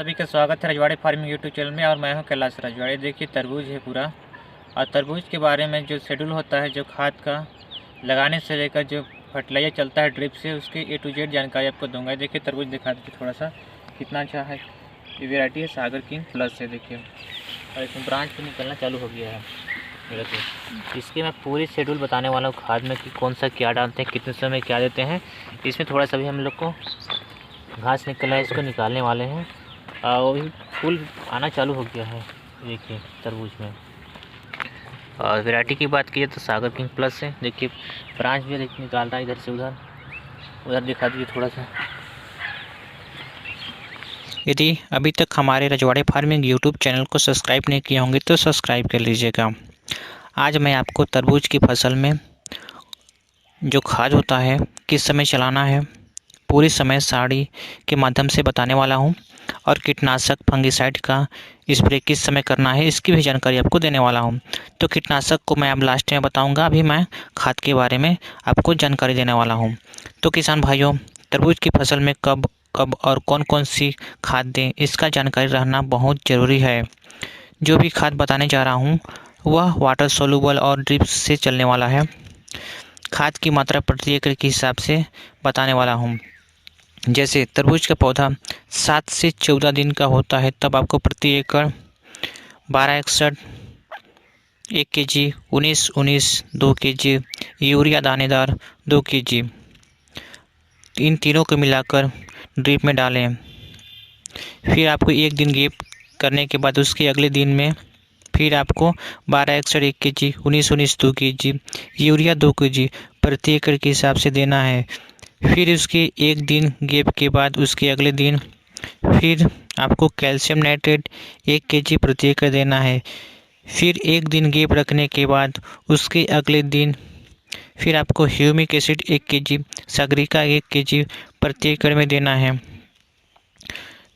सभी का स्वागत है रजवाड़े फार्मिंग यूट्यूब चैनल में। और मैं हूं कैलाश रजवाड़े। देखिए तरबूज है पूरा, और तरबूज के बारे में जो शेड्यूल होता है, जो खाद का लगाने से लेकर जो फर्टिलाइजर चलता है ड्रिप से, उसकी A to Z जानकारी आपको दूंगा। देखिए तरबूज दिखा दीजिए थोड़ा सा, कितना अच्छा है। ये वेराइटी है सागर किंग प्लस है। देखिए, और इसमें ब्रांच भी निकलना चालू हो गया है मेरा। तो इसके मैं पूरी शेड्यूल बताने वाला हूँ खाद में कि कौन सा क्या डालते हैं, कितने समय क्या देते हैं। इसमें थोड़ा सा भी हम लोग को घास निकला है, इसको निकालने वाले हैं। और भी फूल आना चालू हो गया है देखिए तरबूज में। और वैरायटी की बात की तो सागर किंग प्लस है। देखिए ब्रांच भी निकाल रहा है इधर से उधर, उधर दिखा दीजिए थोड़ा सा। यदि अभी तक हमारे रजवाड़े फार्मिंग यूट्यूब चैनल को सब्सक्राइब नहीं किए होंगे तो सब्सक्राइब कर लीजिएगा। आज मैं आपको तरबूज की फसल में जो खाद होता है किस समय चलाना है, पूरी समय सारणी के माध्यम से बताने वाला हूं। और कीटनाशक फंगिसाइड का स्प्रे किस समय करना है, इसकी भी जानकारी आपको देने वाला हूं। तो कीटनाशक को मैं अब लास्ट में बताऊंगा, अभी मैं खाद के बारे में आपको जानकारी देने वाला हूं। तो किसान भाइयों, तरबूज की फसल में कब कब और कौन कौन सी खाद दें, इसका जानकारी रहना बहुत ज़रूरी है। जो भी खाद बताने जा रहा हूँ वह वाटर सोल्यूबल और ड्रिप से चलने वाला है। खाद की मात्रा प्रति एकड़ के हिसाब से बताने वाला हूँ। जैसे तरबूज का पौधा 7 से 14 दिन का होता है, तब आपको प्रति एकड़ 1261 1 kg, 19-19 2 kg, यूरिया दानेदार 2 kg, इन तीनों को मिलाकर ड्रिप में डालें। फिर आपको एक दिन गैप करने के बाद उसके अगले दिन में फिर आपको 1261 1 kg, 19-19 2 kg, यूरिया 2 kg प्रति एकड़ के हिसाब से देना है। फिर उसके एक दिन गैप के बाद उसके अगले दिन फिर आपको कैल्शियम नाइट्रेट 1 kg प्रति एकड़ देना है। फिर एक दिन गैप रखने के बाद उसके अगले दिन फिर आपको humic acid 1 kg, Sagarika 1 kg प्रति एकड़ में देना है।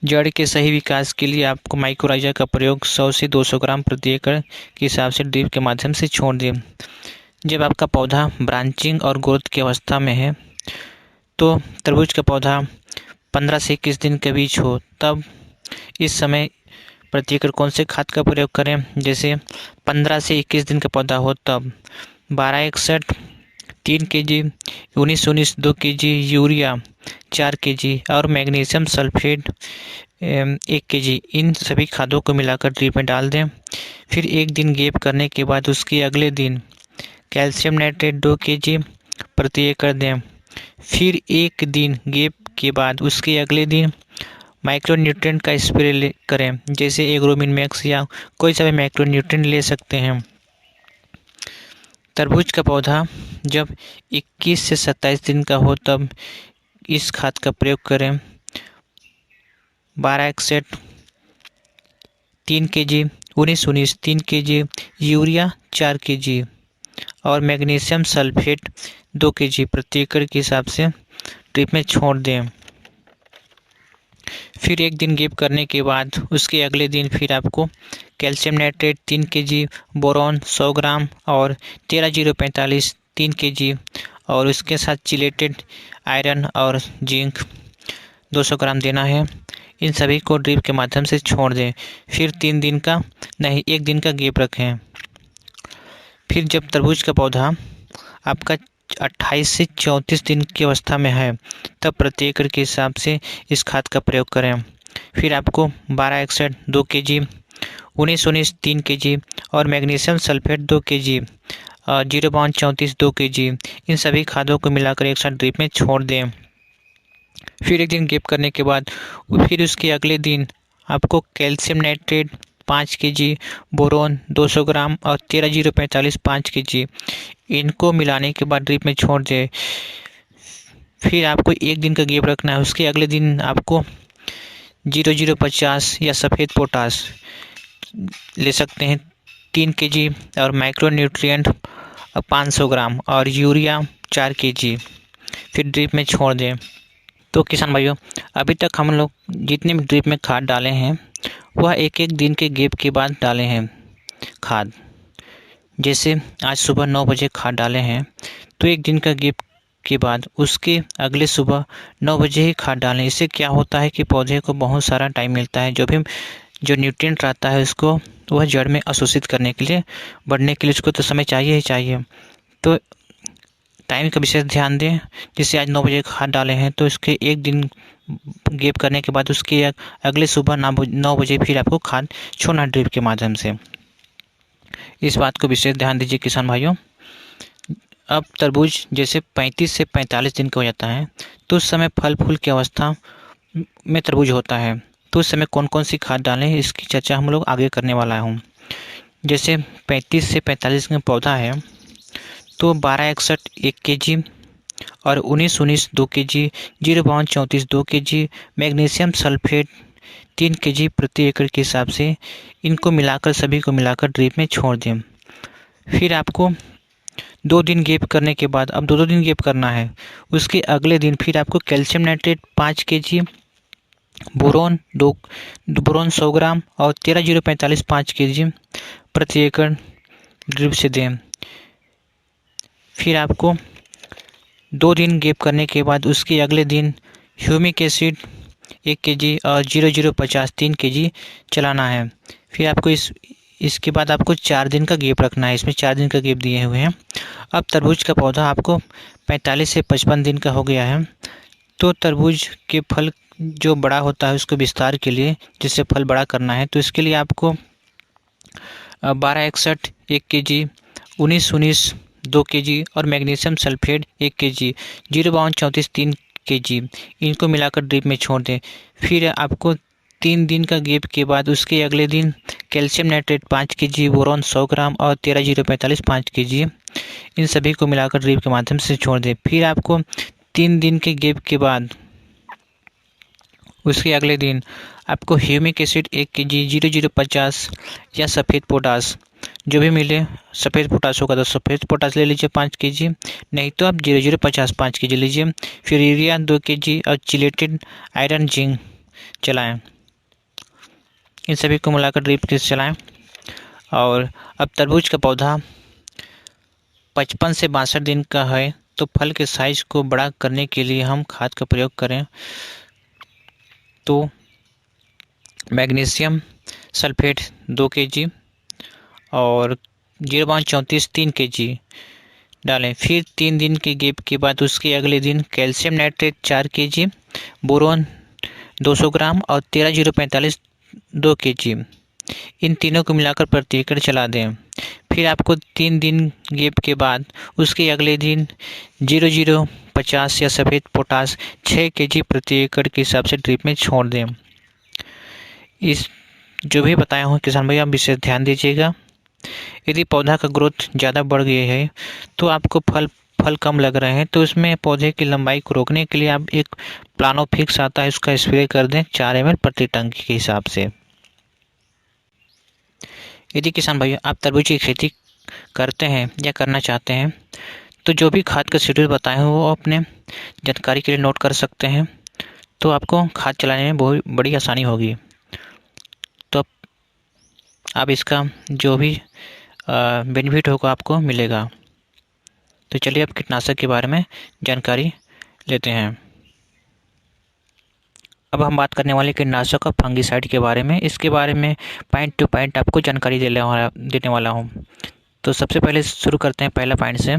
जड़ के सही विकास के लिए आपको माइक्रोराइजा का प्रयोग 100 से 200 ग्राम प्रति एकड़ के हिसाब से ड्रिप के माध्यम से छोड़ दें। जब आपका पौधा ब्रांचिंग और ग्रोथ की अवस्था में है, तो तरबूज का पौधा 15 से 21 दिन के बीच हो, तब इस समय प्रति एकड़ कौन से खाद का प्रयोग करें। जैसे 15 से 21 दिन का पौधा हो तब 1261 3 kg, 19-19 2 kg, यूरिया 4 kg और मैग्नीशियम सल्फेट 1 kg, इन सभी खादों को मिलाकर ड्रिप में डाल दें। फिर एक दिन गैप करने के बाद उसके अगले दिन कैल्शियम नाइट्रेट 2 kg प्रति एकड़ दें। फिर एक दिन गैप के बाद उसके अगले दिन माइक्रोन्यूट्रिएंट का स्प्रे करें, जैसे एग्रोमिन मैक्स या कोई सा भी माइक्रोन्यूट्रिएंट ले सकते हैं। तरबूज का पौधा जब 21 से 27 दिन का हो तब इस खाद का प्रयोग करें। 1261 3 kg, 19-19 3 kg, यूरिया 4 kg और मैग्नीशियम सल्फेट 2 kg प्रति एकड़ के हिसाब से ड्रिप में छोड़ दें। फिर एक दिन गैप करने के बाद उसके अगले दिन फिर आपको कैल्शियम नाइट्रेट 3 kg, बोरॉन 100 ग्राम और 13045 3 kg और उसके साथ चिलेटेड आयरन और जिंक 200 ग्राम देना है। इन सभी को ड्रिप के माध्यम से छोड़ दें। फिर 3 दिन का नहीं, 1 दिन का गैप रखें। फिर जब तरबूज का पौधा आपका 28 से 34 दिन की अवस्था में है, तब प्रति एकड़ के हिसाब से इस खाद का प्रयोग करें। फिर आपको 1261 2 kg, 19-19 3 kg और मैग्नीशियम सल्फेट 2 kg, 0.34 2 kg, इन सभी खादों को मिलाकर एक साथ ड्रिप में छोड़ दें। फिर एक दिन गैप करने के बाद फिर उसके अगले दिन आपको कैल्शियम नाइट्रेट 5 kg, बोरोन 200 ग्राम और 13045 5 kg, इनको मिलाने के बाद ड्रिप में छोड़ दें। फिर आपको एक दिन का गैप रखना है। उसके अगले दिन आपको 0050 या सफ़ेद पोटास ले सकते हैं 3 kg और माइक्रोन्यूट्रिएंट 500 ग्राम और यूरिया 4 kg, फिर ड्रिप में छोड़ दें। तो किसान भाइयों, अभी तक हम लोग जितने भी ड्रिप में खाद डाले हैं वह एक एक दिन के गैप के बाद डाले हैं खाद। जैसे आज सुबह 9 बजे खाद डाले हैं तो एक दिन का गैप के बाद उसके अगले सुबह 9 बजे ही खाद डालें। इससे क्या होता है कि पौधे को बहुत सारा टाइम मिलता है, जो न्यूट्रिएंट रहता है उसको वह जड़ में अवशोषित करने के लिए, बढ़ने के लिए उसको तो समय चाहिए ही चाहिए। तो टाइम का विशेष ध्यान दें। जैसे आज 9 बजे खाद डाले हैं तो इसके एक दिन गैप करने के बाद उसके अगले सुबह 9 बजे फिर आपको खाद छोड़ना ड्रिप के माध्यम से। इस बात को विशेष ध्यान दीजिए किसान भाइयों। अब तरबूज जैसे 35 से 45 दिन का हो जाता है तो उस समय फल फूल की अवस्था में तरबूज होता है, तो उस समय कौन कौन सी खाद डालें इसकी चर्चा हम लोग आगे करने वाला हूँ। जैसे 35 से 45 का पौधा है तो 1261 1 kg और 1919 2 kg, 052 2 kg, magnesium sulphate 3 kg प्रति एकड़ के हिसाब से इनको मिलाकर सभी को मिलाकर ड्रिप में छोड़ दें। फिर आपको 2 दिन गैप करने के बाद, अब 2-2 दिन गैप करना है, उसके अगले दिन फिर आपको कैल्शियम नाइट्रेट 5 kg, बोरोन 100 ग्राम और 13-045 5 kg प्रति एकड़ ड्रिप से दें। फिर आपको 2 दिन गैप करने के बाद उसके अगले दिन ह्यूमिक एसिड 1 kg और 0050 3 kg चलाना है। फिर आपको इसके बाद आपको 4 दिन का गैप रखना है। इसमें 4 दिन का गैप दिए हुए हैं। अब तरबूज का पौधा आपको 45 से 55 दिन का हो गया है तो तरबूज के फल जो बड़ा होता है उसको विस्तार के लिए, जिससे फल बड़ा करना है, तो इसके लिए आपको 1261 1 kg, 1919 2 kg और मैग्नीशियम सल्फेट 1 kg, 05234 3 kg इनको मिलाकर ड्रिप में छोड़ दें। फिर आपको 3 दिन का गैप के बाद उसके अगले दिन कैल्शियम नाइट्रेट 5 kg, बोरॉन 100 ग्राम और 13-045 5 kg इन सभी को मिलाकर ड्रिप के माध्यम से छोड़ दें। फिर आपको 3 दिन के गैप के बाद उसके अगले दिन आपको ह्यूमिक एसिड 1 kg, 0050 या सफ़ेद पोटास जो भी मिले, सफ़ेद पोटास होगा तो सफ़ेद पोटास ले लीजिए 5 kg, नहीं तो आप 0050 5 kg लीजिए। फिर यूरिया 2 kg और चिलेटेड आयरन जिंक चलाएं। इन सभी को मिलाकर ड्रिप के चलाएं। और अब तरबूज का पौधा 55 से 62 दिन का है तो फल के साइज को बड़ा करने के लिए हम खाद का प्रयोग करें तो मैग्नीशियम सल्फेट 2 kg और 05234 3 kg डालें। फिर 3 दिन के गैप के बाद उसके अगले दिन कैल्शियम नाइट्रेट 4 kg, बोरोन 200 ग्राम और 13-045 2 kg इन तीनों को मिलाकर प्रति एकड़ चला दें। फिर आपको 3 दिन गैप के बाद उसके अगले दिन 0050 या सफ़ेद पोटास 6 kg प्रति एकड़ के हिसाब से ड्रिप में छोड़ दें। इस जो भी बताया हूँ किसान भाई आप विशेष ध्यान दीजिएगा। यदि पौधा का ग्रोथ ज़्यादा बढ़ गया है तो आपको फल कम लग रहे हैं तो उसमें पौधे की लंबाई को रोकने के लिए आप एक प्लानोफिक्स आता है उसका स्प्रे कर दें 4 ml प्रति टंकी के हिसाब से। यदि किसान भाई आप तरबूज की खेती करते हैं या करना चाहते हैं तो जो भी खाद का शेड्यूल बताए हैं वो अपने जानकारी के लिए नोट कर सकते हैं, तो आपको खाद चलाने में बहुत बड़ी आसानी होगी। तो आप इसका जो भी बेनिफिट होगा आपको मिलेगा। तो चलिए अब कीटनाशक के बारे में जानकारी लेते हैं। अब हम बात करने वाले कीटनाशक और फंगिसाइड के बारे में। इसके बारे में पॉइंट टू पॉइंट आपको जानकारी देने वाला हूँ। तो सबसे पहले शुरू करते हैं पहला पॉइंट से।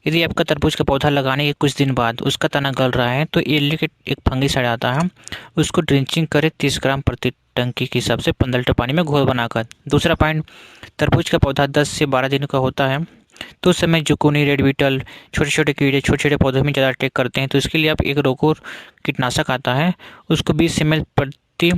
यदि आपका तरबूज का पौधा लगाने के कुछ दिन बाद उसका तना गल रहा है तो एलिक एक फंगिसाइड आता है, उसको ड्रिंचिंग करें 30 ग्राम प्रति टंकी के हिसाब से 15 लीटर पानी में घोल बनाकर। दूसरा पॉइंट, तरबूज का पौधा 10 से 12 दिन का होता है तो उस समय जुकुनी, रेड बीटल, छोटे छोटे कीड़े छोटे छोटे पौधों में ज़्यादा अटैक करते हैं, तो इसके लिए आप एक रोकोर कीटनाशक आता है उसको 20 ml प्रति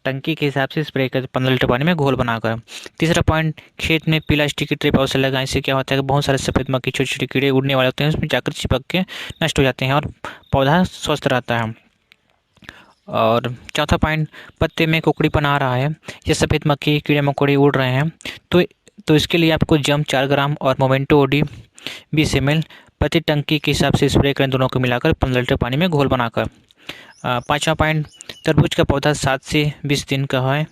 टंकी के हिसाब से स्प्रे कर 15 लीटर पानी में घोल बनाकर। तीसरा पॉइंट, खेत में पीला स्टिकी ट्रैप अवश्य लगाएं। इससे क्या होता है कि बहुत सारे सफ़ेद मक्खी छोटे छोटे कीड़े उड़ने वाले होते हैं, उसमें जाकर चिपक के नष्ट हो जाते हैं और पौधा स्वस्थ रहता है। और चौथा पॉइंट, पत्ते में कोकड़ीपन आ रहा है या सफ़ेद मक्खी कीड़े मकोड़े उड़ रहे हैं तो इसके लिए आपको जम 4 ग्राम और मोमेंटो ओडी 20 ml प्रति टंकी के हिसाब से स्प्रे करें, दोनों को मिलाकर 15 लीटर पानी में घोल बनाकर। पाँचवा पॉइंट, तरबूज का पौधा 7 से 20 दिन का है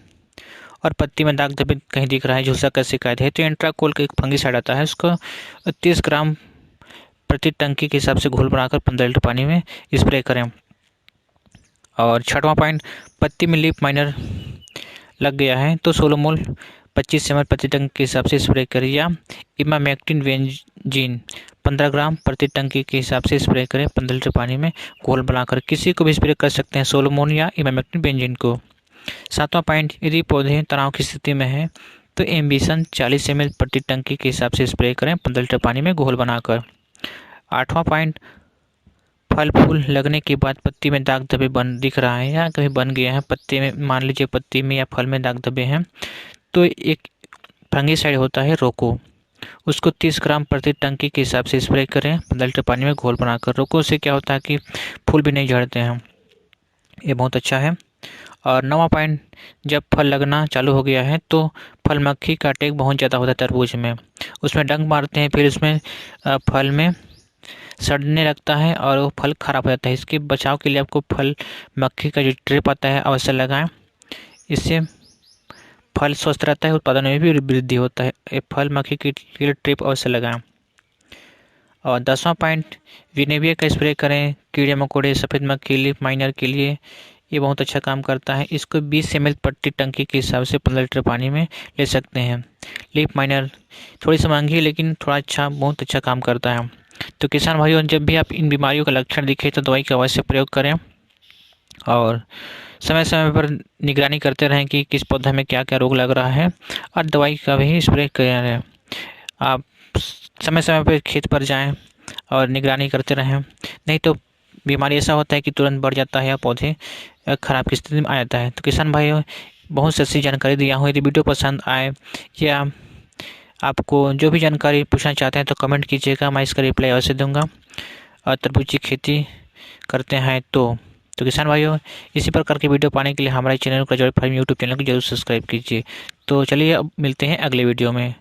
और पत्ती में दाग धब्बे कहीं दिख रहा है, झुलसा का शिकायत है, तो एंट्राकोल का एक फंगिसाइड आता है उसको 30 ग्राम प्रति टंकी के हिसाब से घोल बनाकर 15 लीटर पानी में स्प्रे करें। और छठवां पॉइंट, पत्ती में लीफ माइनर लग गया है तो 16 मोल 25 ml प्रति टंकी के हिसाब से स्प्रे करें, या इमामेक्टिन बेंजीन 15 ग्राम प्रति टंकी के हिसाब से स्प्रे करें 15 लीटर पानी में घोल बनाकर। किसी को भी स्प्रे कर सकते हैं, सोलोमोन या इमामेक्टिन बेंजीन को। सातवां पॉइंट, यदि पौधे तनाव की स्थिति में है तो एम्बिशन 40 ml प्रति टंकी के हिसाब से स्प्रे करें 15 लीटर पानी में घोल बनाकर। आठवां पॉइंट, फल फूल लगने के बाद पत्ती में दाग धब्बे दिख रहा है या कभी बन गया है पत्ती में, मान लीजिए पत्ती में या फल में दाग धब्बे हैं, तो एक फंगिसाइड होता है रोको, उसको 30 ग्राम प्रति टंकी के हिसाब से स्प्रे करें 15 लीटर पानी में घोल बनाकर। रोको से क्या होता है कि फूल भी नहीं झड़ते हैं, ये बहुत अच्छा है। और 9वां पॉइंट, जब फल लगना चालू हो गया है तो फल मक्खी का अटैक बहुत ज़्यादा होता है तरबूज में, उसमें डंक मारते हैं, फिर उसमें फल में सड़ने लगता है और वो फल खराब हो जाता है। इसके बचाव के लिए आपको फल मक्खी का जो ट्रैप आता है अवश्य लगाएं, इससे फल स्वस्थ रहता है, उत्पादन में भी वृद्धि होता है। फल मक्खी के लिए ट्रैप अवश्य लगाएं। और 10वां पॉइंट, विनेवियर का स्प्रे करें कीड़े मकोड़े सफ़ेद मक्खी लीफ माइनर के लिए, ये बहुत अच्छा काम करता है। इसको 20 ml प्रति टंकी के हिसाब से 15 लीटर पानी में ले सकते हैं। लीफ माइनर थोड़ी सी महंगी है लेकिन बहुत अच्छा काम करता है। तो किसान भाइयों, जब भी आप इन बीमारियों का लक्षण दिखे तो दवाई का अवश्य प्रयोग करें और समय समय पर निगरानी करते रहें कि किस पौधे में क्या क्या रोग लग रहा है और दवाई का भी स्प्रे करें। आप समय समय पर खेत पर जाएं और निगरानी करते रहें, नहीं तो बीमारी ऐसा होता है कि तुरंत बढ़ जाता है या पौधे खराब की स्थिति में आ जाता है। तो किसान भाइयों, बहुत सी अच्छी जानकारी दिया हूँ। यदि वीडियो पसंद आए या आपको जो भी जानकारी पूछना चाहते हैं तो कमेंट कीजिएगा, मैं इसका रिप्लाई अवश्य दूंगा। और तरबूज की खेती करते हैं तो किसान भाइयों, इसी प्रकार की वीडियो पाने के लिए हमारे चैनल रजवाड़ी फार्मिंग यूट्यूब चैनल को जरूर सब्सक्राइब कीजिए। तो चलिए अब मिलते हैं अगले वीडियो में।